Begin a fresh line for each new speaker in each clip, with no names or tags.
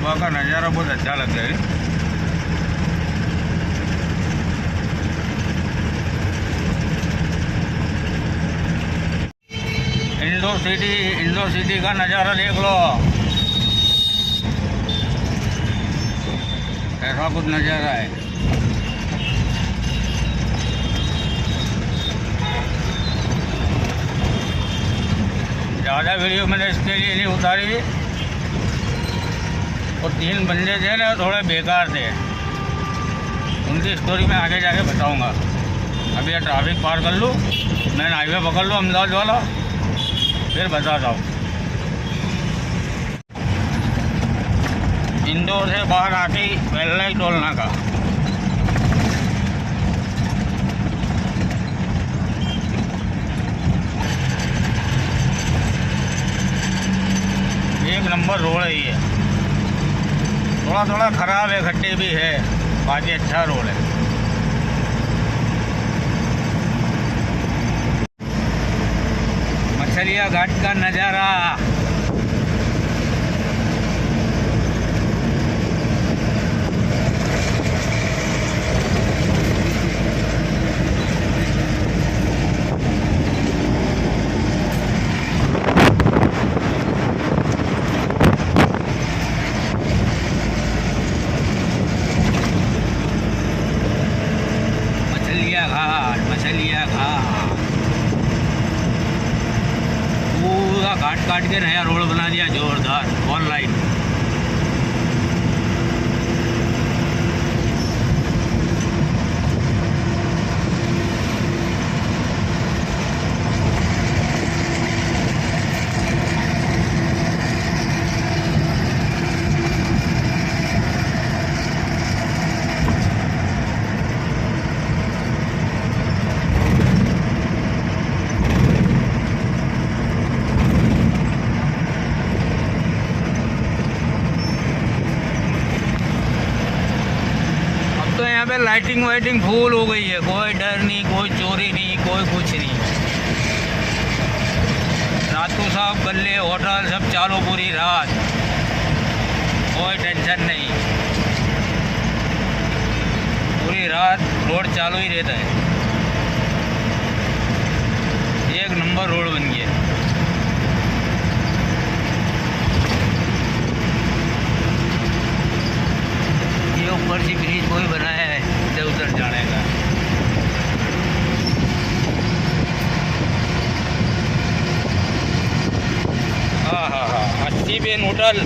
सुबह का नज़ारा बहुत अच्छा लगता है। इंडोर सिटी का नज़ारा देख लो, ऐसा कुछ नज़ारा है। ज़्यादा वीडियो मैंने इसके लिए नहीं उतारी, और 3 बंदे थे ना थोड़े बेकार थे, उनकी स्टोरी मैं आगे जाके बताऊंगा। अभी ये ट्रैफिक पार कर लूँ, मैं हाईवे पकड़ लूँ अहमदाबाद वाला, फिर बताता हूँ। इंदौर से बाहर आके ही पहला ही टोल नाका। एक नंबर रोड है ये, थोड़ा थोड़ा ख़राब है, खड्डे भी है, बाकी अच्छा रोड है। मछलिया घाट का नज़ारा, मछलिया घाट पूरा घाट काट के नया रोड बना दिया जोरदार ऑनलाइन। तो यहाँ पे लाइटिंग वाइटिंग फुल हो गई है, कोई डर नहीं, कोई चोरी नहीं, कोई कुछ नहीं। रात को सब गल्ले होटल सब चालू पूरी रात, कोई टेंशन नहीं, पूरी रात रोड चालू ही रहता है। एक नंबर रोड बन गया। ये ऊपर से ब्रिज कोई बनाया है इधर उधर जाने का। हाँ 80 पे नूडल,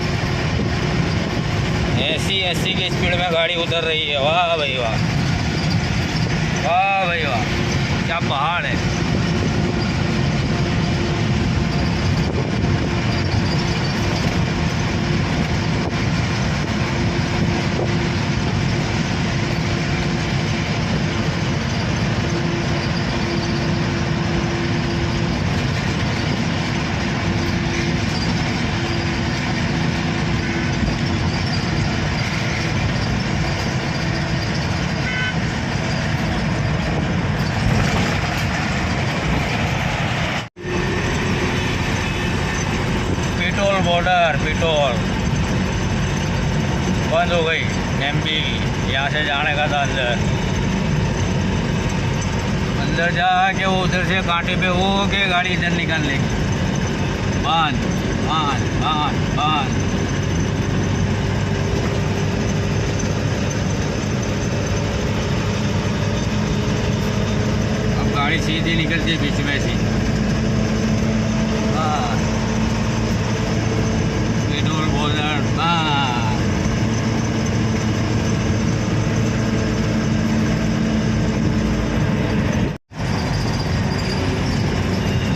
80 की स्पीड में गाड़ी उतर रही है। वाह भाई वाह, वाह भाई वाह, क्या पहाड़ है। बॉर्डर पेट्रोल बंद हो गई एमपी की, यहाँ से जाने का था अंदर जाके वो उधर से कांटे पे हो के गाड़ी इधर निकल लेगी। बंद बंद बंद बंद। अब गाड़ी सीधी निकलती बीच में से। पेट्रोल बॉर्डर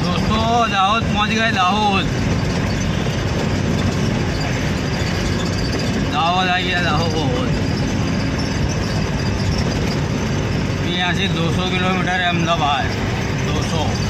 दोस्तों, दाहोद पहुंच गए। दाहोद आ गया दाहोद। यहाँ से 200 किलोमीटर है अहमदाबाद, 200।